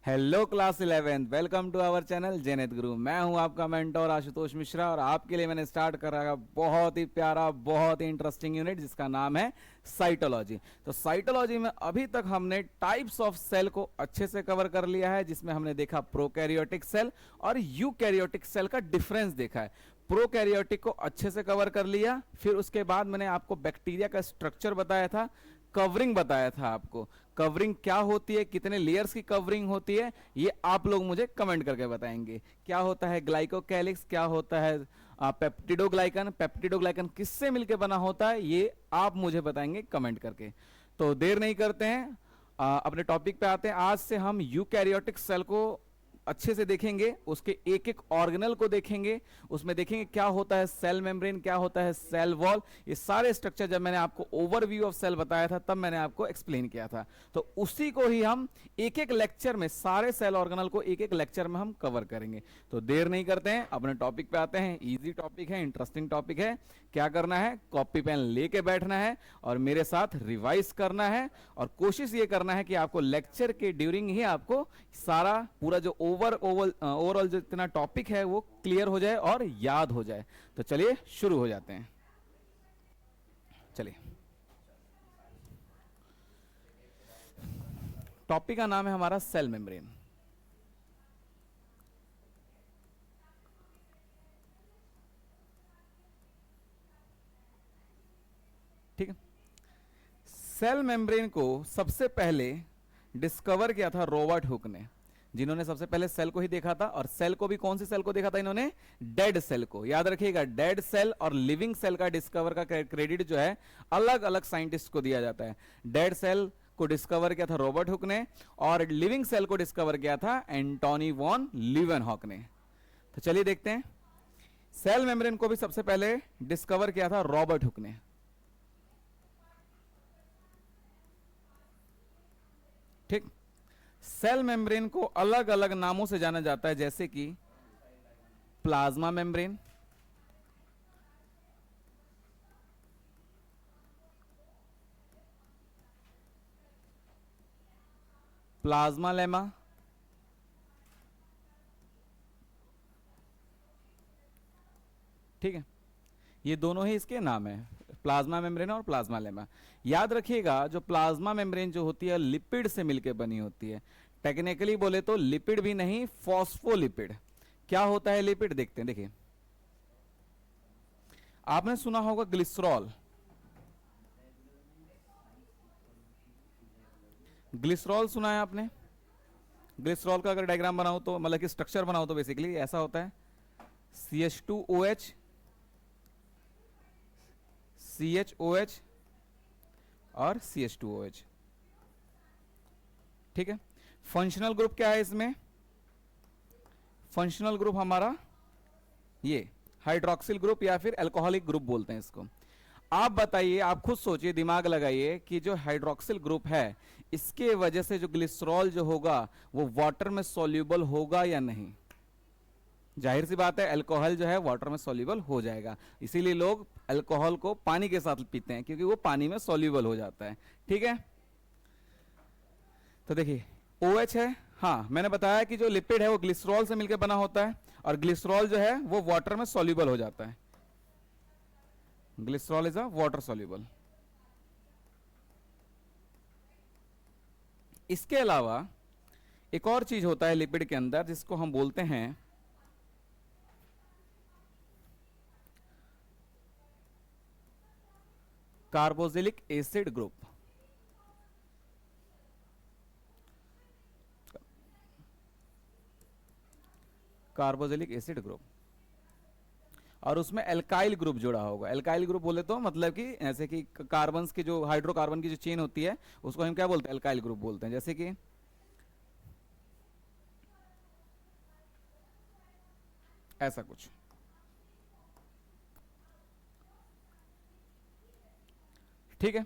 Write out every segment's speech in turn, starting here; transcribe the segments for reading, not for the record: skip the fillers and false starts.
Hello class 11th, welcome to our channel जेनेत गुरु। मैं हूं आपका मेंटोर आशुतोष मिश्रा और आपके लिए मैंने स्टार्ट कर रहा बहुत ही प्यारा, बहुत ही इंटरेस्टिंग यूनिट जिसका नाम है साइटोलॉजी। तो साइटोलॉजी में अभी तक हमने टाइप्स ऑफ सेल को अच्छे से कवर कर लिया है, जिसमें हमने देखा प्रोकैरियोटिक सेल और यूकैरियोटिक सेल का डिफरेंस देखा है। प्रोकैरियोटिक को अच्छे से कवर कर लिया, फिर उसके बाद मैंने आपको बैक्टीरिया का स्ट्रक्चर बताया था, कवरिंग बताया था आपको। कवरिंग क्या होती है, कितने लेयर्स की कवरिंग होती है, ये आप लोग मुझे कमेंट करके बताएंगे। क्या होता है ग्लाइकोकैलिक्स, क्या होता है पेप्टिडोग्लाइकन, पेप्टिडोग्लाइकन किससे मिलकर बना होता है, ये आप मुझे बताएंगे कमेंट करके। तो देर नहीं करते हैं, अपने टॉपिक पे आते हैं। आज से हम यूकैरियोटिक सेल को अच्छे से देखेंगे, उसके एक एक ऑर्गेनल को देखेंगे, उसमें देखेंगे क्या होता है सेल मेम्ब्रेन, क्या होता है सेल वॉल। ये सारे स्ट्रक्चर जब मैंने आपको ओवरव्यू ऑफ सेल बताया था तब मैंने आपको एक्सप्लेन किया था। तो उसी को ही हम एक एक लेक्चर में, सारे सेल ऑर्गेनल को एक एक लेक्चर में हम कवर करेंगे। तो देर नहीं करते हैं, अपने टॉपिक पे आते हैं। इजी टॉपिक है, इंटरेस्टिंग टॉपिक है। क्या करना है, कॉपी पेन लेके बैठना है और मेरे साथ रिवाइज करना है, और कोशिश ये करना है कि आपको लेक्चर के ड्यूरिंग ही आपको सारा पूरा जो ओवरऑल जो इतना टॉपिक है वो क्लियर हो जाए और याद हो जाए। तो चलिए शुरू हो जाते हैं। चलिए, टॉपिक का नाम है हमारा सेल मेम्ब्रेन। ठीक है, सेल मेम्ब्रेन को सबसे पहले डिस्कवर किया था रॉबर्ट हुक ने, जिन्होंने सबसे पहले सेल को ही देखा था। और सेल को भी कौन सी सेल को देखा था इन्होंने, डेड सेल को। याद रखिएगा, डेड सेल और लिविंग सेल का डिस्कवर का क्रेडिट जो है अलग अलग साइंटिस्ट को दिया जाता है। डेड सेल को डिस्कवर किया था रॉबर्ट हुक ने और लिविंग सेल को डिस्कवर किया था एंटोनी वॉन लीवेनहॉक ने। तो चलिए देखते हैं, सेल मेम्ब्रेन को भी सबसे पहले डिस्कवर किया था रॉबर्ट हुक ने। ठीक, सेल मेम्ब्रेन को अलग अलग नामों से जाना जाता है, जैसे कि प्लाज्मा मेम्ब्रेन, प्लाज्मा लेमा, ठीक है, ये दोनों ही इसके नाम है, प्लाज्मा मेम्ब्रेन और प्लाज्मा लेमा। याद रखिएगा, जो प्लाज्मा मेम्ब्रेन जो होती है लिपिड से मिलकर बनी होती है। टेक्निकली बोले तो लिपिड भी नहीं, फॉस्फोलिपिड। क्या होता है लिपिड, देखते हैं। देखिए, आपने सुना होगा ग्लिसरॉल। ग्लिसरॉल सुना है आपने? ग्लिसरॉल का अगर डायग्राम बनाओ तो, मतलब कि स्ट्रक्चर बनाओ तो बेसिकली ऐसा होता है, CH2OH, CHOH और CH2OH। ठीक है, फंक्शनल ग्रुप क्या है इसमें? फंक्शनल ग्रुप हमारा ये हाइड्रोक्सिल ग्रुप या फिर अल्कोहलिक ग्रुप बोलते हैं इसको। आप बताइए, आप खुद सोचिए, दिमाग लगाइए कि जो हाइड्रोक्सिल ग्रुप है इसके वजह से जो ग्लिसरॉल जो होगा वो वाटर में सॉल्यूबल होगा या नहीं? जाहिर सी बात है, अल्कोहल जो है वाटर में सॉल्यूबल हो जाएगा। इसीलिए लोग अल्कोहल को पानी के साथ पीते हैं, क्योंकि वो पानी में सॉल्यूबल हो जाता है। ठीक है, तो देखिए OH है। हाँ, मैंने बताया कि जो लिपिड है वो ग्लिसरॉल से मिलकर बना होता है, और ग्लिसरॉल जो है वो वाटर में सॉल्यूबल हो जाता है। Glycerol is a water soluble. इसके अलावा एक और चीज होता है लिपिड के अंदर, जिसको हम बोलते हैं carboxylic acid group. Carboxylic acid group, और उसमें एल्काइल ग्रुप जुड़ा होगा। एल्काइल ग्रुप बोले तो मतलब कि ऐसे कि कार्बन्स की जो हाइड्रोकार्बन की जो चेन होती है उसको हम क्या बोलते हैं, एल्काइल ग्रुप बोलते हैं। जैसे कि ऐसा कुछ। ठीक है,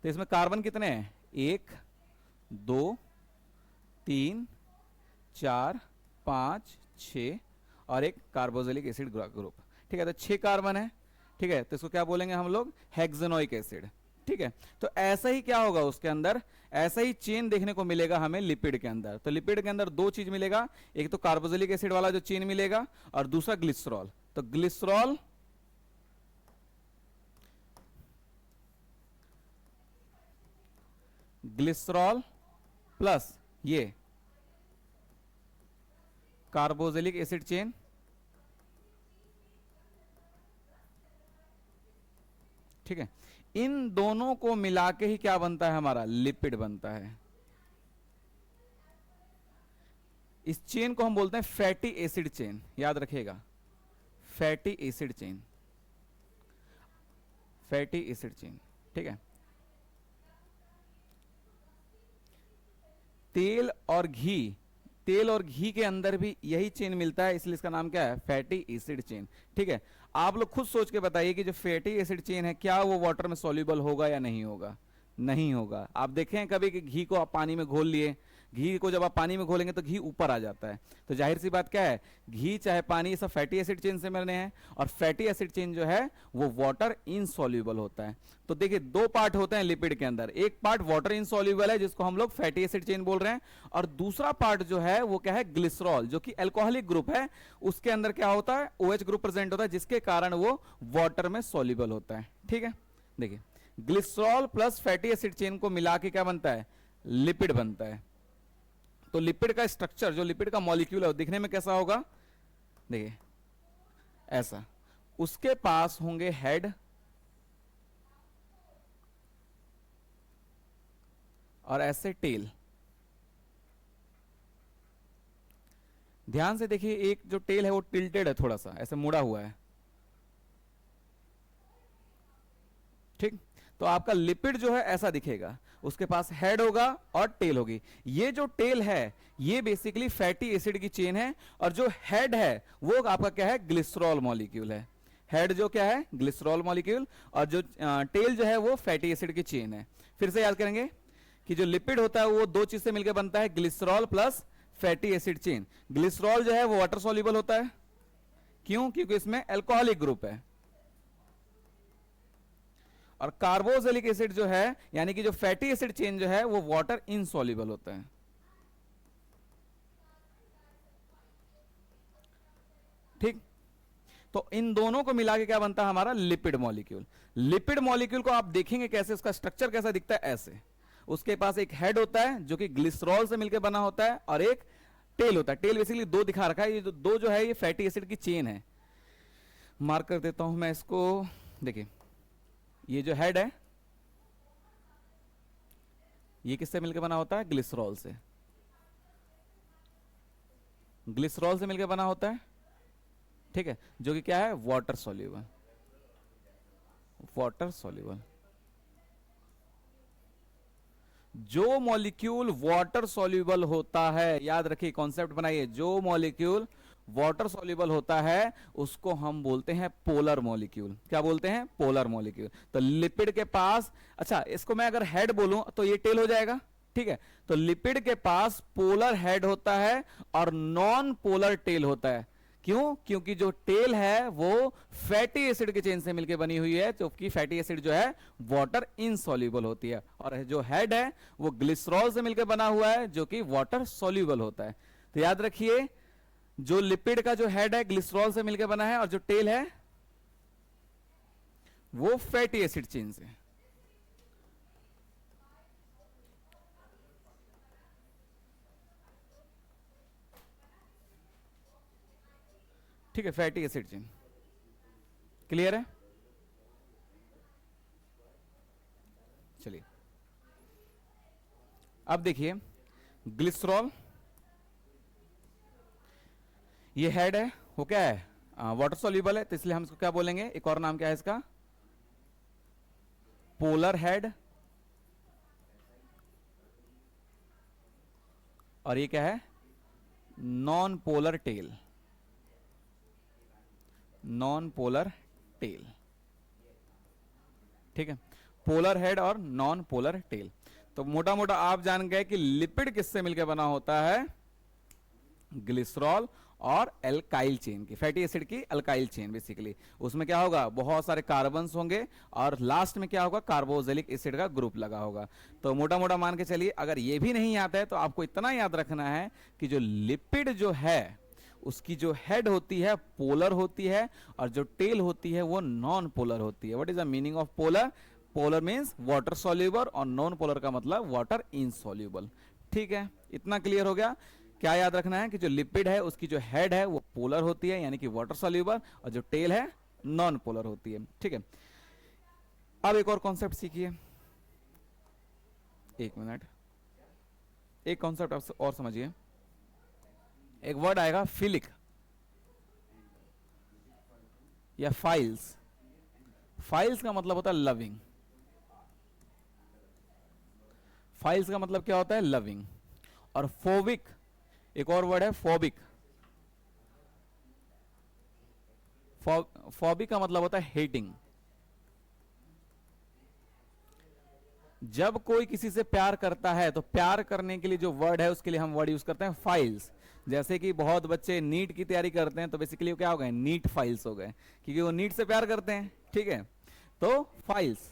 तो इसमें कार्बन कितने हैं? 1 2 3 4 5 6 और एक कार्बोक्सिलिक एसिड ग्रुप। ठीक है, तो 6 कार्बन है। ठीक है, तो इसको क्या बोलेंगे हम लोग, हेक्सेनोइक एसिड। ठीक है, तो ऐसा ही क्या होगा उसके अंदर, ऐसा ही चेन देखने को मिलेगा हमें लिपिड के अंदर। तो लिपिड के अंदर दो चीज मिलेगा, एक तो कार्बोक्सिलिक एसिड वाला जो चेन मिलेगा और दूसरा ग्लिसरॉल। तो ग्लिसरॉल ग्लिसरॉल प्लस ये कार्बोक्सिलिक एसिड चेन, ठीक है, इन दोनों को मिला के ही क्या बनता है हमारा लिपिड बनता है। इस चेन को हम बोलते हैं फैटी एसिड चेन, याद रखिएगा, fatty acid chain, fatty acid chain, ठीक है। तेल और घी, तेल और घी के अंदर भी यही चेन मिलता है, इसलिए इसका नाम क्या है, फैटी एसिड चेन, ठीक है। आप लोग खुद सोच के बताइए कि जो फैटी एसिड चेन है क्या वो वाटर में सॉल्युबल होगा या नहीं होगा? नहीं होगा। आप देखें कभी कि घी को आप पानी में घोल लिए, घी को जब आप पानी में घोलेंगे तो घी ऊपर आ जाता है, तो जाहिर सी बात क्या है, घी चाहे पानी, ये सब फैटी एसिड चेन से बने हैं, और फैटी एसिड चेन जो है वो वाटर इनसॉल्युबल होता है। तो देखिए दो पार्ट होते हैं लिपिड के अंदर, एक पार्ट वाटर इनसॉल्युबल है जिसको हम लोग फैटी एसिड चेन बोल रहे हैं, और दूसरा पार्ट जो है वो क्या है, ग्लिसरॉल, जो कि अल्कोहलिक ग्रुप है, उसके अंदर क्या होता है, OH ग्रुप प्रेजेंट होता है, जिसके कारण वो वाटर में सॉल्युबल होता है, ठीक है। देखिए glycerol plus fatty acid chain को मिला के क्या बनता है, लिपिड बनता है। तो लिपिड का स्ट्रक्चर, जो लिपिड का मॉलिक्यूल है, दिखने में कैसा होगा, देखिए ऐसा, उसके पास होंगे हेड और ऐसे टेल। ध्यान से देखिए, एक जो टेल है वो टिल्टेड है, थोड़ा सा ऐसे मुड़ा हुआ है, ठीक। तो आपका लिपिड जो है ऐसा दिखेगा, उसके पास हेड होगा और टेल होगी। ये जो टेल है ये बेसिकली फैटी एसिड की चेन है, और जो हेड है वो आपका क्या है, ग्लिसरॉल मॉलिक्यूल है। हेड जो क्या है, ग्लिसरॉल मॉलिक्यूल, और जो टेल जो है वो फैटी एसिड की चेन है। फिर से याद करेंगे कि जो लिपिड होता है वो दो चीज से मिलकर बनता है, glycerol plus fatty acid chain. Glycerol जो है वो वाटर सॉल्युबल होता है, क्यों, क्योंकि इसमें अल्कोहलिक ग्रुप है। और कार्बोक्सिलिक एसिड जो है, यानी कि जो फैटी एसिड चेन जो है वो वाटर इनसॉल्युबल होता है, ठीक। तो इन दोनों को मिला के क्या बनता है हमारा, लिपिड मॉलिक्यूल। लिपिड मॉलिक्यूल को आप देखेंगे कैसे, उसका स्ट्रक्चर कैसा दिखता है, ऐसे। उसके पास एक हेड होता है जो कि ग्लिसरॉल से मिलकर बना होता है, और एक टेल होता है। टेल बेसिकली दो दिखा रखा है, ये जो दो जो है ये फैटी एसिड की चेन है। मार्क कर देता हूं मैं इसको। देखिए ये जो हेड है ये किससे मिलकर बना होता है, ग्लिसरॉल से, ग्लिसरॉल से मिलकर बना होता है, ठीक है, जो कि क्या है, वाटर सॉल्युबल, वाटर सॉल्युबल। जो मॉलिक्यूल वाटर सॉल्युबल होता है, याद रखिए कॉन्सेप्ट बनाइए, जो मॉलिक्यूल वाटर सॉल्युबल होता है उसको हम बोलते हैं पोलर मॉलिक्यूल। क्या बोलते हैं, पोलर मॉलिक्यूल। तो लिपिड के पास, अच्छा इसको मैं अगर हेड बोलूं तो ये टेल हो जाएगा, ठीक है। तो लिपिड के पास पोलर हेड होता है और नॉन पोलर टेल होता है। क्यों, क्योंकि जो टेल है वो फैटी एसिड के चेन से मिलकर बनी हुई है, जबकि फैटी एसिड जो है वाटर इनसॉल्युबल होती है, और जो हेड है वो ग्लिसरॉल से मिलकर बना हुआ है जो कि वाटर सॉल्युबल होता है। तो याद रखिए, जो लिपिड का जो हेड है ग्लिसरॉल से मिलकर बना है, और जो टेल है वो फैटी एसिड चेन से। ठीक है, फैटी एसिड चेन क्लियर है। चलिए अब देखिए, ग्लिसरॉल ये हेड है, वो क्या है, वाटर सॉल्युबल है, तो इसलिए हम इसको क्या बोलेंगे, एक और नाम क्या है इसका, पोलर हेड। और ये क्या है, non polar tail, non polar tail, ठीक है। पोलर हेड और नॉन पोलर टेल। तो मोटा मोटा आप जान गए कि लिपिड किससे मिलकर बना होता है, ग्लिसरॉल और एल्काइल चेन की, फैटी एसिड की अल्काइल चेन बेसिकली। उसमें क्या होगा, बहुत सारे कार्बन्स होंगे और लास्ट में क्या होगा, कार्बोक्सिलिक एसिड का ग्रुप लगा होगा। तो मोटा मोटा मान के चलिए, अगर ये भी नहीं आता है तो आपको इतना याद रखना है कि जो लिपिड जो है उसकी जो हेड होती है पोलर होती है और जो टेल होती है वो नॉन पोलर होती है। What is the meaning of polar? Polar means water soluble और नॉन पोलर का मतलब वाटर इनसॉल्यूबल। ठीक है, इतना क्लियर हो गया। क्या याद रखना है कि जो लिपिड है उसकी जो हेड है वो पोलर होती है यानी कि वाटर सॉल्यूबल, और जो टेल है नॉन पोलर होती है। ठीक है, अब एक और कॉन्सेप्ट सीखिए, एक मिनट, एक कॉन्सेप्ट और समझिए। एक वर्ड आएगा फिलिक या फाइल्स। फाइल्स का मतलब होता है लविंग। फाइल्स का मतलब क्या होता है, लविंग। और फोबिक, एक और वर्ड है फोबिक। फोबिक का मतलब होता है हेटिंग। जब कोई किसी से प्यार करता है तो प्यार करने के लिए जो वर्ड है उसके लिए हम वर्ड यूज करते हैं फाइल्स। जैसे कि बहुत बच्चे नीट की तैयारी करते हैं तो बेसिकली क्या हो गए, नीट फाइल्स हो गए, क्योंकि वो नीट से प्यार करते हैं। ठीक है, तो फाइल्स,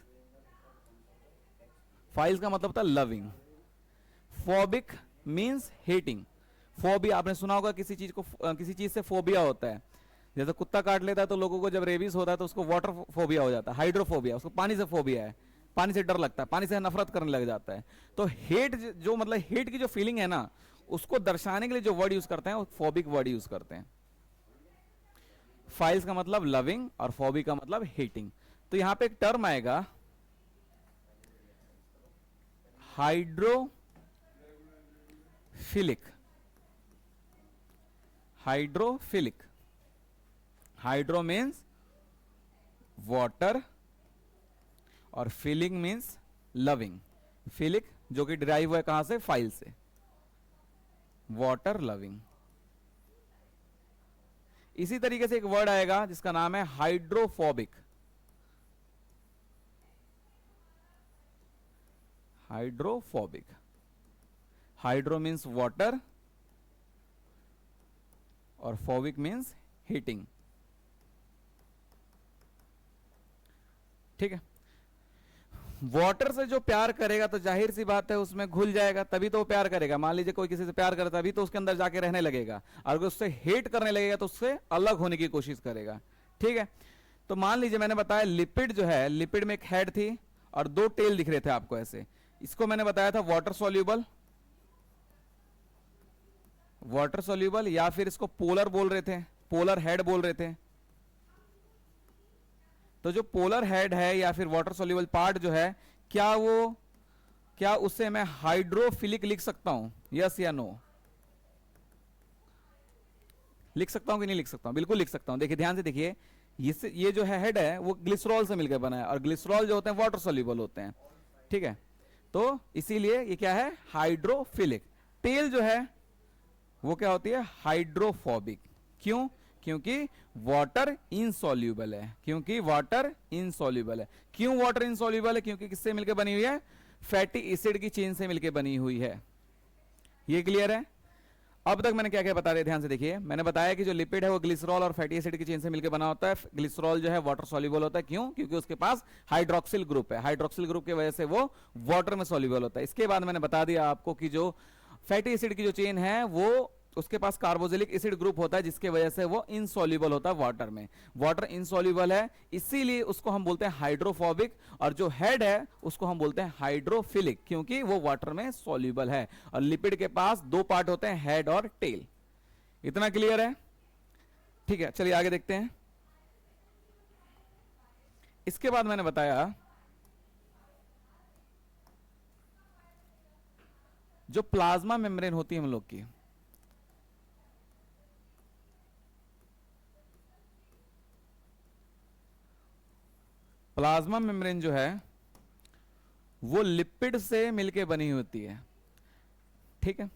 फाइल्स का मतलब होता है loving. Phobic means hating. Phobia आपने सुना होगा, किसी चीज को किसी चीज से फोबिया होता है। जैसे कुत्ता काट लेता है तो लोगों को जब रेबीज होता है तो उसको वाटर फोबिया हो जाता है, हाइड्रोफोबिया, उसको पानी से फोबिया है, पानी से डर लगता है, पानी से नफरत करने लग जाता है। तो हेट जो मतलब हेट की जो फीलिंग है ना, उसको दर्शाने के लिए जो वर्ड यूज करते हैं वो फोबिक वर्ड यूज करते हैं। फाइल्स का मतलब लविंग और फोबिक का मतलब हेटिंग। तो यहां पे एक टर्म आएगा hydrophilic. Hydrophilic, hydro means water और फीलिंग मीन्स लविंग। फिलिक जो कि डिराइव हुआ है कहां से, फाइल से, वाटर लविंग। इसी तरीके से एक वर्ड आएगा जिसका नाम है hydrophobic. Hydrophobic, hydro means water और फोबिक मीन्स हीटिंग। ठीक है, वाटर से जो प्यार करेगा तो जाहिर सी बात है उसमें घुल जाएगा, तभी तो वो प्यार करेगा। मान लीजिए कोई किसी से प्यार करता है तभी तो उसके अंदर जाके रहने लगेगा, और अगर उससे हेट करने लगेगा तो उससे अलग होने की कोशिश करेगा। ठीक है, तो मान लीजिए मैंने बताया लिपिड जो है, लिपिड में एक हेड थी और दो टेल दिख रहे थे आपको ऐसे। इसको मैंने बताया था वाटर सॉल्यूबल, वाटर सॉल्यूबल, या फिर इसको पोलर बोल रहे थे, पोलर हेड बोल रहे थे। तो जो पोलर हेड है या फिर वाटर सॉल्यूबल पार्ट जो है, क्या उससे मैं हाइड्रोफिलिक लिख सकता हूं, यस या नो? लिख सकता हूं कि नहीं लिख सकता हूं? बिल्कुल लिख सकता हूं। देखिए ध्यान से देखिए, ये जो है हेड है वो ग्लिसरॉल से मिलकर बना है, और ग्लिसरॉल जो होते हैं वाटर सॉल्यूबल होते हैं। ठीक है, तो इसीलिए ये क्या है, हाइड्रोफिलिक। टेल जो है वो क्या होती है, हाइड्रोफोबिक। क्यों? क्योंकि वाटर इनसॉल्यूबल है, क्योंकि वाटर इनसॉल्यूबल है। क्यों वाटर इनसॉल्यूबल है? क्योंकि किससे मिलकर बनी हुई है, फैटी एसिड की चेन से मिलकर बनी हुई है। ये क्लियर है? अब तक मैंने क्या क्या बता रहे, ध्यान से देखिए। मैंने बताया कि जो लिपिड है वो ग्लिसरॉल और फैटी एसिड की चेन से मिलकर बना होता है। ग्लिसरॉल जो है वाटर सॉल्यूबल होता है। क्यों? क्योंकि उसके पास हाइड्रोक्सिल ग्रुप है, हाइड्रोक्सिल ग्रुप की वजह से वो वाटर में सॉल्यूबल होता है। इसके बाद मैंने बता दिया आपको कि जो फैटी एसिड की जो चेन है वो उसके पास कार्बोक्सिलिक एसिड ग्रुप होता है, जिसके वजह से वो इनसॉल्यूबल होता है वाटर में। वाटर इनसॉल्यूबल है, इसीलिए उसको हम बोलते हैं हाइड्रोफोबिक। और जो हेड है उसको हम बोलते हैं हाइड्रोफिलिक, क्योंकि वो वाटर में सॉल्यूबल है। और लिपिड के पास दो पार्ट होते हैं, हेड और टेल। इतना क्लियर है? ठीक है, चलिए आगे देखते हैं। इसके बाद मैंने बताया जो प्लाज्मा मेम्ब्रेन होती है हम लोग की, प्लाज्मा मेम्ब्रेन जो है वो लिपिड से मिलके बनी होती है। ठीक है,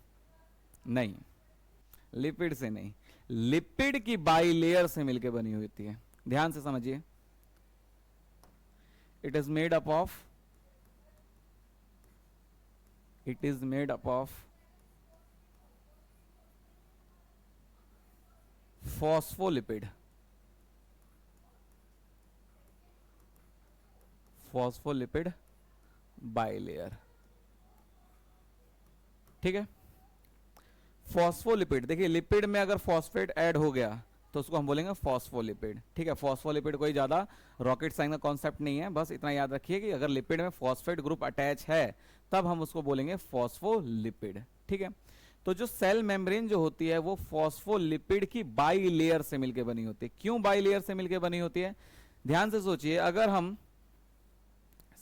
नहीं, लिपिड से नहीं, लिपिड की बाइलेयर से मिलके बनी होती है। ध्यान से समझिए, it is made up of phospholipid, phospholipid bilayer, ठीक है। फॉस्फोलिपिड, देखिए लिपिड में अगर फॉस्फेट ऐड हो गया तो उसको हम बोलेंगे फॉस्फोलिपिड, ठीक है। फॉस्फोलिपिड कोई ज्यादा रॉकेट साइंस का कॉन्सेप्ट नहीं है, बस इतना याद रखिए कि अगर लिपिड में फॉस्फेट ग्रुप अटैच है तब हम उसको बोलेंगे फॉस्फोलिपिड, ठीक है। तो जो सेल मेम्ब्रेन जो होती है वो फॉस्फोलिपिड की बाई लेयर से मिलकर बनी होती है। क्यों बाई लेयर से मिलकर बनी होती है? ध्यान से सोचिए, अगर हम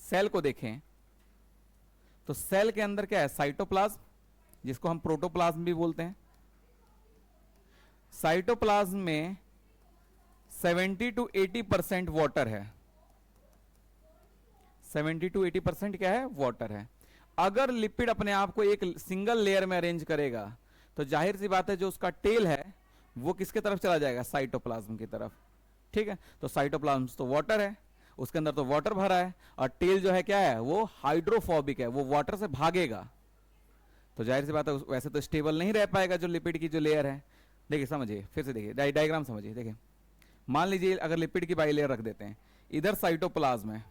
सेल को देखें तो सेल के अंदर क्या है? साइटोप्लाज्म, जिसको हम प्रोटोप्लाज्म भी बोलते हैं। साइटोप्लाज्म में 70 to 80% वाटर है, 70 to 80% क्या है? वाटर है। अगर लिपिड अपने आप को एक सिंगल लेयर में अरेंज करेगा तो जाहिर सी बात है जो उसका टेल है वो किसके तरफ चला जाएगा? साइटोप्लाज्म की तरफ, ठीक है। तो साइटोप्लाज्म तो वाटर है, उसके अंदर तो वाटर भरा है, और टेल जो है क्या है? वो हाइड्रोफोबिक है, वो वाटर से भागेगा। तो जाहिर सी बात है वैसे तो स्टेबल नहीं रह पाएगा जो लिपिड की जो लेयर है। देखिए समझिए, फिर से देखिए डायग्राम समझिए। देखिए मान लीजिए अगर लिपिड की बाइलेयर रख देते हैं, इधर साइटोप्लाज्म है,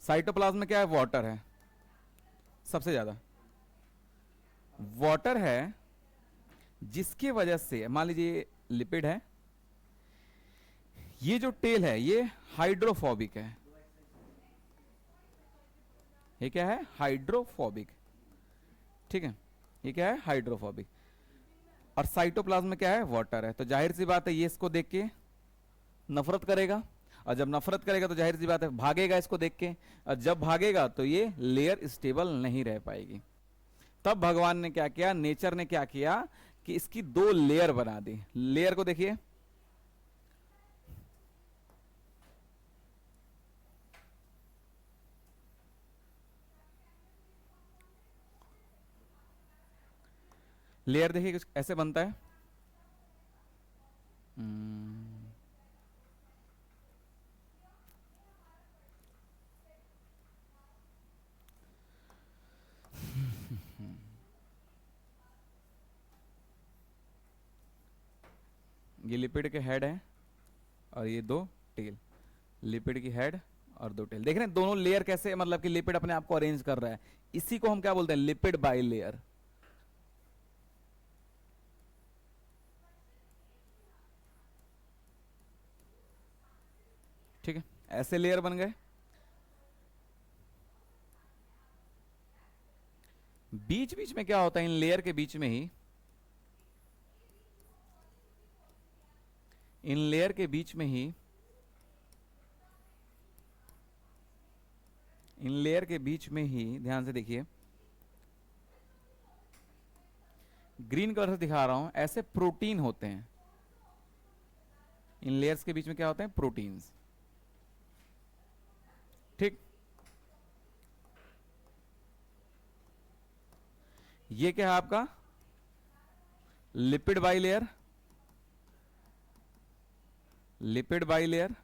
साइटोप्लाज्म में क्या है? वाटर है, सबसे ज्यादा वाटर है, जिसकी वजह से मान लीजिए लिपिड है, ये जो टेल है ये हाइड्रोफोबिक है। ये क्या है? हाइड्रोफोबिक, ठीक है। ये क्या है? हाइड्रोफोबिक। और साइटोप्लाज्म में क्या है? वाटर है। तो जाहिर सी बात है ये इसको देख के नफरत करेगा, और जब नफरत करेगा तो जाहिर सी बात है भागेगा इसको देख के, और जब भागेगा तो ये लेयर स्टेबल नहीं रह पाएगी। तब भगवान ने क्या किया? नेचर ने क्या किया कि इसकी दो लेयर बना दी। लेयर को देखिए, लेयर देखिए कुछ ऐसे बनता है। ये लिपिड के हेड है और ये दो टेल, लिपिड की हेड और दो टेल। देख रहे हैं दोनों लेयर कैसे, मतलब कि लिपिड अपने आप को अरेंज कर रहा है। इसी को हम क्या बोलते हैं? लिपिड बाई लेयर, ठीक है। ऐसे लेयर बन गए। बीच बीच में क्या होता है? इन लेयर के बीच में ही, इन लेयर के बीच में ही, इन लेयर के बीच में ही ध्यान से देखिए, ग्रीन कलर से दिखा रहा हूं, ऐसे प्रोटीन होते हैं। इन लेयर्स के बीच में क्या होते हैं? प्रोटीन्स, ठीक। ये क्या है आपका? Lipid bilayer, lipid bilayer.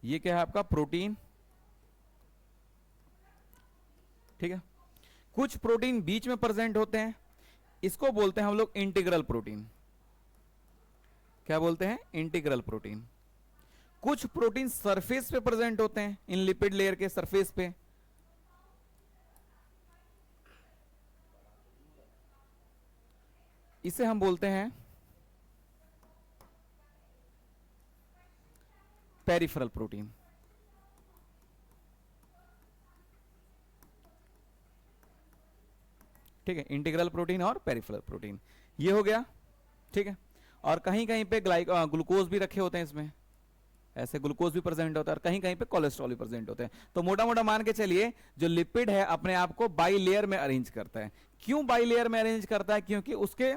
ये क्या है आपका? प्रोटीन, ठीक है। कुछ प्रोटीन बीच में प्रेजेंट होते हैं, इसको बोलते हैं हम लोग इंटीग्रल प्रोटीन। क्या बोलते हैं? Integral protein. कुछ प्रोटीन सरफेस पे प्रेजेंट होते हैं, इन लिपिड लेयर के सरफेस पे, इसे हम बोलते हैं पेरिफेरल प्रोटीन, ठीक है। इंटीग्रल प्रोटीन और पेरिफेरल प्रोटीन, ये हो गया, ठीक है। और कहीं कहीं पे ग्लूकोज भी रखे होते हैं इसमें, ऐसे ग्लूकोज भी प्रेजेंट होता है, और कहीं कहीं पे कोलेस्ट्रॉल भी प्रेजेंट होते हैं। तो मोटा मोटा मान के चलिए जो लिपिड है अपने आप को बाई लेयर में अरेंज करता है। क्यों बाई लेयर में अरेंज करता है? क्योंकि उसके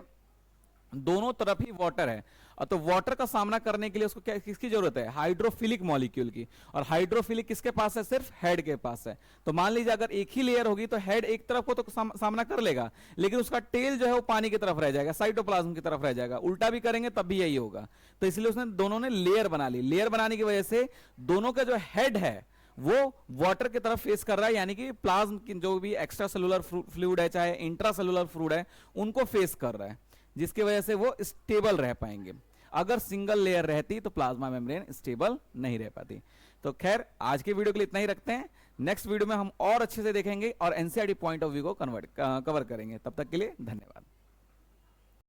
दोनों तरफ ही वाटर है, और तो वाटर का सामना करने के लिए उसको क्या किसकी जरूरत है? हाइड्रोफिलिक मॉलिक्यूल की। और हाइड्रोफिलिक किसके पास है? सिर्फ हेड के पास है। तो मान लीजिए अगर एक ही लेयर होगी तो हेड एक तरफ को तो सामना कर लेगा, लेकिन उसका टेल जो है वो पानी की तरफ रह जाएगा, साइटोप्लाज्म की तरफ रह जाएगा। उल्टा भी करेंगे तब भी यही होगा। तो इसलिए उसने दोनों ने लेयर बना ली। लेयर बनाने की वजह से दोनों का जो हेड है वो वाटर की तरफ फेस कर रहा है, यानी कि प्लाज्म की जो भी एक्स्ट्रा सेलुलर फ्लूइड है चाहे इंट्रा सेलुलर फ्लूइड है उनको फेस कर रहा है, जिसकी वजह से वो स्टेबल रह पाएंगे। अगर सिंगल लेयर रहती तो प्लाज्मा मेम्ब्रेन स्टेबल नहीं रह पाती। तो खैर आज के वीडियो के लिए इतना ही रखते हैं, नेक्स्ट वीडियो में हम और अच्छे से देखेंगे और एनसीईआरटी पॉइंट ऑफ व्यू को कवर करेंगे। तब तक के लिए धन्यवाद।